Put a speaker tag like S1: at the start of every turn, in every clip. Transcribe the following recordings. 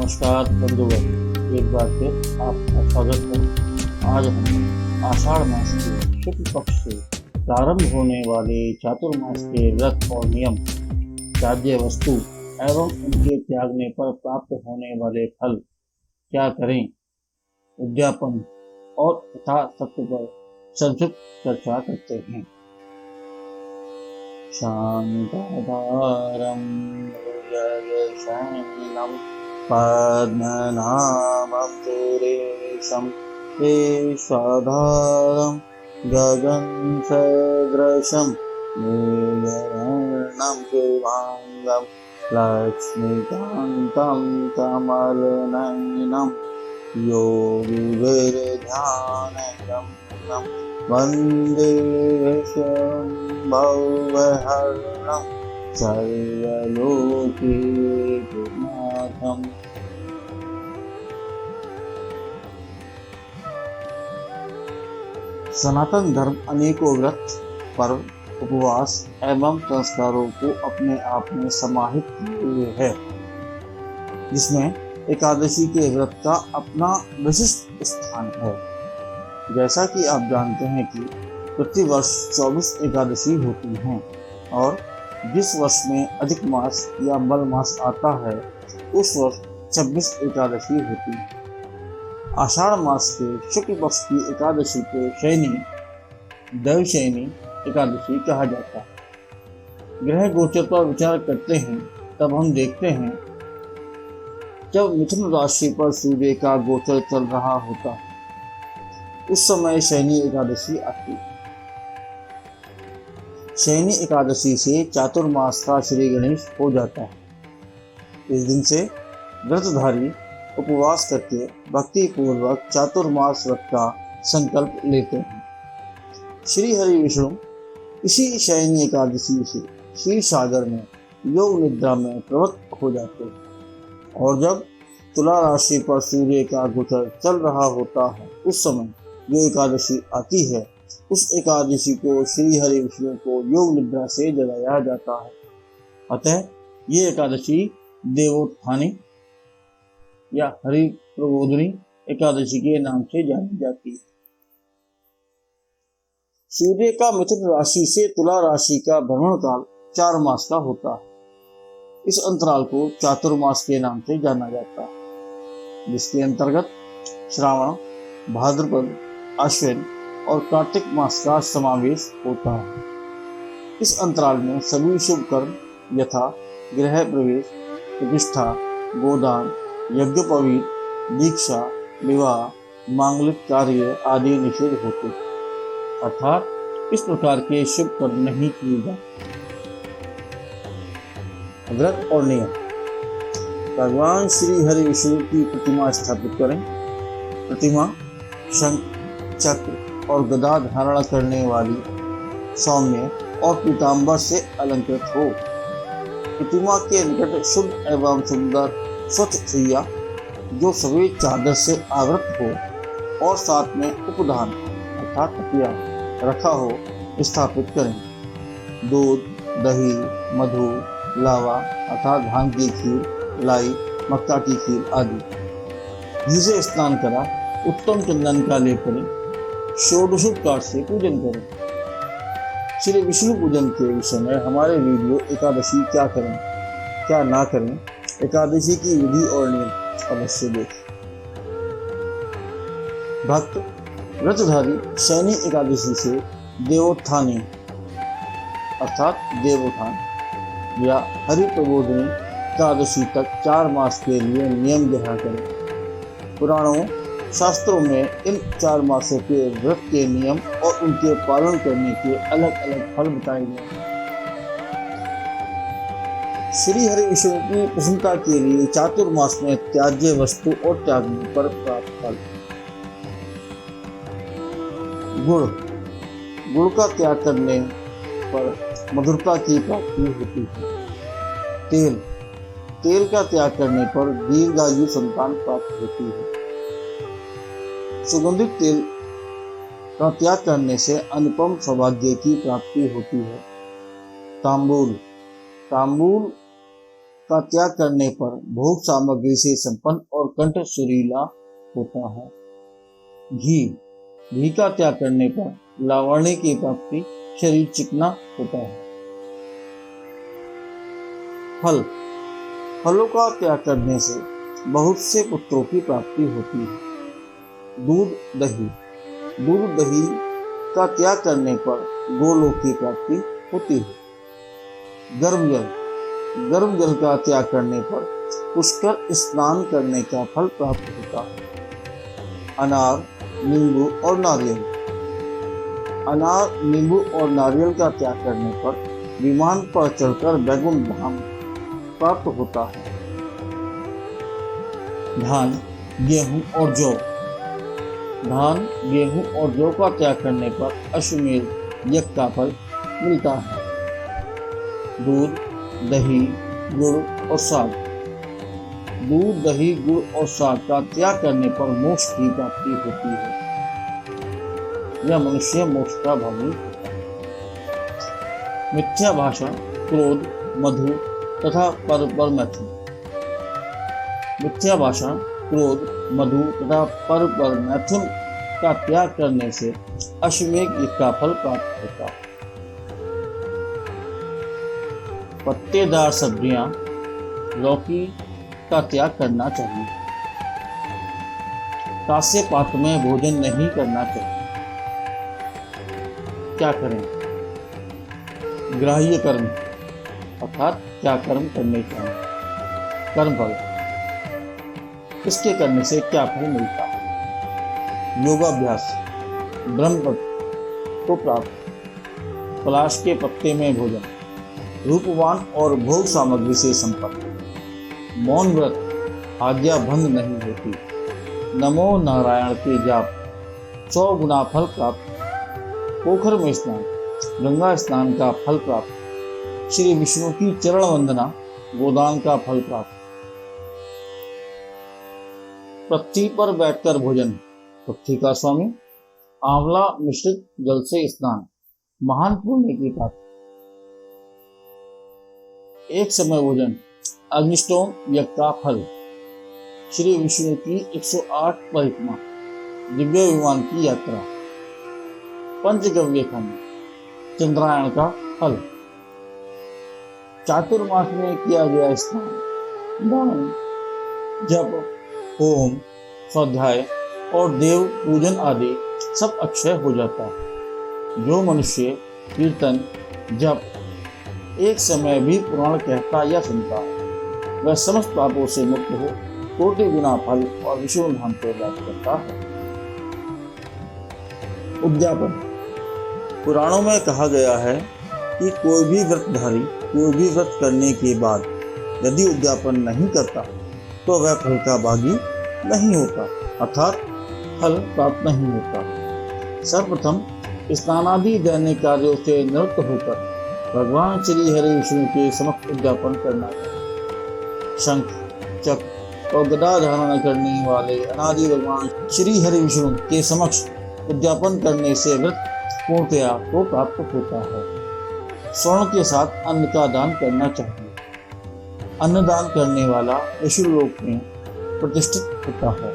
S1: नमस्कार बंधुगण, एक बार फिर आपका स्वागत है। आज हम आषाढ़ मास के शुक्ल पक्ष से प्रारंभ होने वाले चातुर्मास के व्रत और नियम, त्याज्य वस्तु एवं उनके त्यागने पर प्राप्त होने वाले फल, क्या करें, उद्यापन और तथा सत्य पर संक्षिप्त चर्चा करते हैं। शांताधारं भुजगशयनं पद्मनाभं सुरेशं विश्वाधारं गगनसदृशं नीलवर्णं शुभांगं लक्ष्मीकान्तं कमलनयनं योगिभिर्ध्यानगम्यं वन्दे विश्वम्भवहरणं सर्वलोकैकनाथम्। सनातन धर्म अनेकों व्रत, पर्व, उपवास एवं संस्कारों को अपने आप में समाहित किए हुए है, जिसमें एकादशी के व्रत का अपना विशिष्ट स्थान है। जैसा कि आप जानते हैं कि प्रतिवर्ष 24 एकादशी होती हैं और जिस वर्ष में अधिक मास या मल मास आता है उस वर्ष 26 एकादशी होती है। आषाढ़ मास के शुक्ल पक्ष की एकादशी को शयनी, देवशयनी एकादशी कहा जाता है। ग्रह गोचर पर विचार करते हैं तब हम देखते हैं, जब मिथुन राशि पर सूर्य का गोचर चल रहा होता है उस समय शयनी एकादशी आती है। शयनी एकादशी से चातुर्मास का श्री गणेश हो जाता है। इस दिन से व्रतधारी उपवास करके भक्ति पूर्वक चातुर्मास व्रत का संकल्प लेते हैं। श्री हरि विष्णु इसी शयनी एकादशी से क्षीर सागर में योग निद्रा में प्रवृत्त हो जाते हैं और जब तुला राशि पर सूर्य का गोचर चल रहा होता है उस समय जो एकादशी आती है उस एकादशी को श्री हरि विष्णु को योग निद्रा से जगाया जाता है। अतः ये एकादशी देवोत्थानी या हरि प्रबोधनी एकादशी के नाम से जानी जाती है। सूर्य का मिथुन राशि से तुला राशि का भ्रमण काल 4 मास का होता है। इस अंतराल को चातुर्मास के नाम से जाना जाता है, जिसके अंतर्गत श्रावण, भाद्रपद, अश्विन और कार्तिक मास का समावेश होता है। इस अंतराल में सभी शुभ कर्म यथा गृह प्रवेश, प्रतिष्ठा, गोदान, यज्ञोपवीत, दीक्षा, विवाह, मांगलिक कार्य आदि निषेध होते, अर्थात इस प्रकार के शुभ कर्म नहीं किए जाते। व्रत और नियम। भगवान श्री हरि विष्णु की प्रतिमा स्थापित करें। प्रतिमा शंख, चक्र और गदा धारण करने वाली, सौम्य और पीतांबर से अलंकृत हो। प्रतिमा के निकट शुद्ध एवं सुंदर स्वच्छ शैया जो सफेद चादर से आवृत हो और साथ में उपधान अर्थात तकिया रखा हो स्थापित करें। दूध, दही, मधु, लावा अर्थात भांग की खीर, लाई, मक्का की खीर आदि। घी से स्नान करा उत्तम चंदन का लेप करें। षोडशोपचार से पूजन करें। श्री विष्णु पूजन के विषय में हमारे वीडियो एकादशी क्या करें क्या ना करें, एकादशी की विधि और नियम अवश्य देखें। भक्त व्रतधारी शयनी एकादशी से देवोत्थानी अर्थात देवोत्थान या हरि प्रबोधनी एकादशी तक 4 मास के लिए नियम ग्रहण करें। पुराणों शास्त्रों में इन 4 मासों के व्रत के नियम और उनके पालन करने के अलग अलग फल बताए गए हैं। श्री हरि विष्णु की प्रसन्नता के लिए चातुर्मास में त्याज्य वस्तु और त्यागने पर प्राप्त फल। गुड़ का त्याग करने पर मधुरता की प्राप्ति होती है। तेल का त्याग करने पर दीर्घायु संतान प्राप्त होती है। सुगंधित तेल का त्याग करने से अनुपम सौभाग्य की प्राप्ति होती है। तांबूल का त्याग करने पर भोग सामग्री से संपन्न और कंठ सुरीला होता है। घी का त्याग करने पर लावण्य की प्राप्ति, शरीर चिकना होता है। फलों का त्याग करने से बहुत से पुत्रों की प्राप्ति होती है। दूध दही का त्याग करने पर गोलोक की प्राप्ति होती है। गर्म जल का त्याग करने पर पुष्कर स्नान करने का फल प्राप्त होता है। अनार, नींबू और नारियल का त्याग करने पर विमान पर चढ़कर वैकुंठ धाम प्राप्त होता है। धान, गेहूं और जौ का त्याग करने पर अश्वमेध यज्ञ का फल मिलता है। दूध, दही, गुड़ और साग का त्याग करने पर मोक्ष की प्राप्ति होती है। यह मनुष्य मोक्ष का भागी होता है। मिथ्या भाषा, क्रोध, मधु तथा पर मैथुन का त्याग करने से अश्वमेध यज्ञ का फल प्राप्त होता है। पत्तेदार सब्जियां, लौकी का त्याग करना चाहिए। कांस्य पात्र में भोजन नहीं करना चाहिए। क्या करें? ग्राह्य कर्म अर्थात क्या कर्म करने चाहिए। कर्म फल, इसके करने से क्या फल मिलता है? योगाभ्यास, ब्रह्म पद को प्राप्त, पलाश के पत्ते में भोजन, रूपवान और भोग सामग्री से संपन्न, मौन व्रत, आज्ञा भंग नहीं होती, नमो नारायण के जाप, 100 गुना फल प्राप्त, पोखर में स्नान, गंगा स्नान का फल प्राप्त, श्री विष्णु की चरण वंदना, गोदान का फल प्राप्त। पृथ्वी पर बैठकर भोजन, पृथ्वी का स्वामी, आंवला मिश्रित जल से स्नान, महान पुण्य की प्राप्ति। एक समय भोजन, अग्निष्टोम यज्ञ का फल, श्री विष्णु की 108 परिक्रमा, दिव्य विमान की यात्रा, पंचगव्य खंड, चंद्रायण का फल, चातुर्मास में किया गया स्नान, दान, जप, होम, स्वाध्याय और देव पूजन आदि सब अक्षय हो जाता है। जो मनुष्य कीर्तन, जप एक समय भी पुराण कहता या सुनता है, वह समस्त पापों से मुक्त हो 1,000,000 गुना फल और विष्णु धाम को प्राप्त करता है। उद्यापन, पुराणों में कहा गया है कि कोई भी व्रतधारी कोई भी व्रत करने के बाद यदि उद्यापन नहीं करता तो वह फल का भागी नहीं होता, अर्थात फल प्राप्त नहीं होता। सर्वप्रथम स्नानादि दैनिक कार्यों से निवृत्त होकर भगवान श्री हरि विष्णु के समक्ष उद्यापन करना चाहिए। शंख, चक्र और गदा धारण करने वाले अनादि भगवान श्री हरि विष्णु के समक्ष उद्यापन करने से व्रत पूर्णतया को प्राप्त होता है। स्वर्ण के साथ अन्न का दान करना चाहिए। अन्नदान करने वाला विष्णुलोक में प्रतिष्ठित होता है।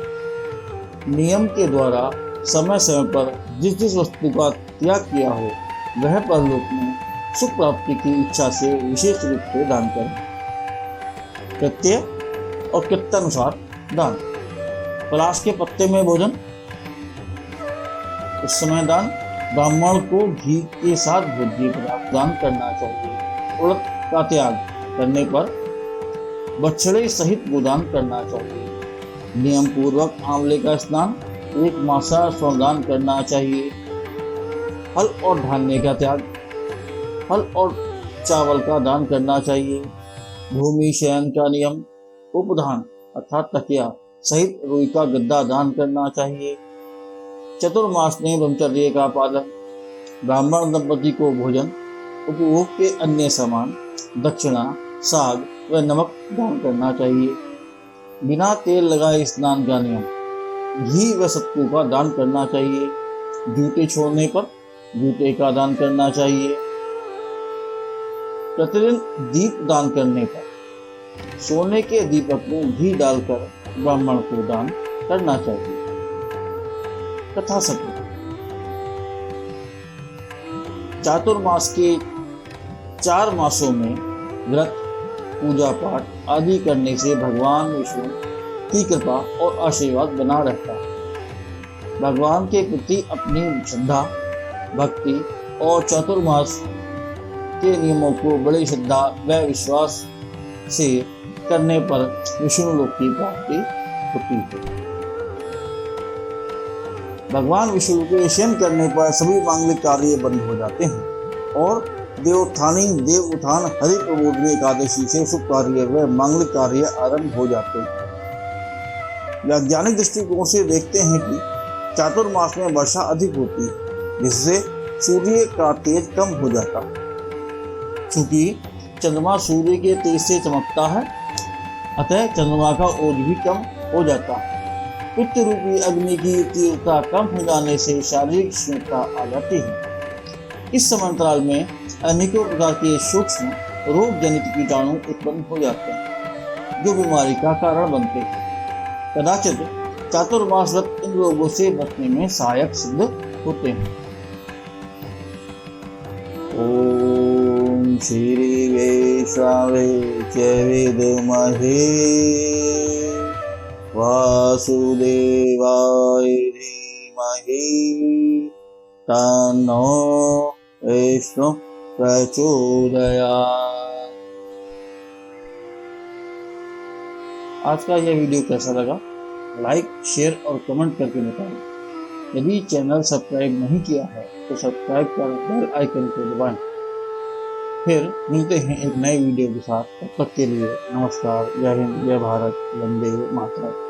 S1: नियम के द्वारा समय समय पर जिस वस्तु का त्याग किया हो वह परलोक में सुख प्राप्ति की इच्छा से विशेष रूप से दान करें। कृत्य और कृत्यानुसार दान, पलाश के पत्ते में भोजन, उस समय दान, ब्राह्मण को घी के साथ भोज्य पदार्थ दान करना चाहिए। उड़द का त्याग करने पर बछड़े सहित गोदान करना चाहिए। नियम पूर्वक आंवले का स्नान, 1 मासा स्वदान करना चाहिए। फल और धान्य का त्याग, फल और चावल का दान करना चाहिए। भूमि शयन का नियम, उपधान अर्थात तकिया सहित रुई का गद्दा दान करना चाहिए। चतुर्मास में ब्रह्मचर्य का पालन, ब्राह्मण दंपति को भोजन, उपभोग के अन्य सामान, दक्षिणा, साग व नमक दान करना चाहिए। बिना तेल लगाए स्नान का नियम, घी व सत्तू का दान करना चाहिए। जूते छोड़ने पर जूते का दान करना चाहिए। प्रतिदिन दीप दान करने पर सोने के दीपक में घी डालकर ब्राह्मण को दान करना चाहिए। कथा सत्य। चातुर्मास के 4 मासों में व्रत, पूजा पाठ आदि करने से भगवान विष्णु की कृपा और आशीर्वाद बना रहता है। भगवान के प्रति अपनी श्रद्धा, भक्ति और चातुर्मास के नियमों को बड़ी श्रद्धा व विश्वास से करने पर विष्णु लोक की प्राप्ति होती है। भगवान विष्णु के दर्शन करने पर सभी मांगलिक कार्य बंद हो जाते हैं और देवोत्थानी देव उत्थान हरि प्रबोधनी एकादशी से शुभ कार्य व मांगलिक कार्य आरंभ हो जाते हैं। वैज्ञानिक दृष्टिकोण से देखते हैं कि चातुर्मास में वर्षा अधिक होती है, जिससे सूर्य का तेज कम हो जाता है। चूंकि चंद्रमा सूर्य के तेज से चमकता है, अतः चंद्रमा का ओज भी कम हो जाता है। पित्त रूपी अग्नि की तीव्रता कम हो जाने से शारीरिक क्षमता आ जाती है। इस समांतराल में अनेकों प्रकार के सूक्ष्म रोग जनित कीटाणु उत्पन्न हो जाते हैं, जो बीमारी का कारण बनते हैं। कदाचित चातुर्मास व्रत इन रोगों से बचने में सहायक सिद्ध होते हैं। ओम श्री वैष्णवे च विद्महे वासुदेवाय धीमहि तन्नो विष्णु प्रचोदयात्। आज का यह वीडियो कैसा लगा? लाइक, शेयर और कमेंट करके बताएं। यदि चैनल सब्सक्राइब नहीं किया है तो सब्सक्राइब कर बेल आइकन को दबाएं। फिर मिलते हैं एक नए वीडियो के साथ। तब तक के लिए नमस्कार, जय हिंद, जय भारत, वंदे मातरम।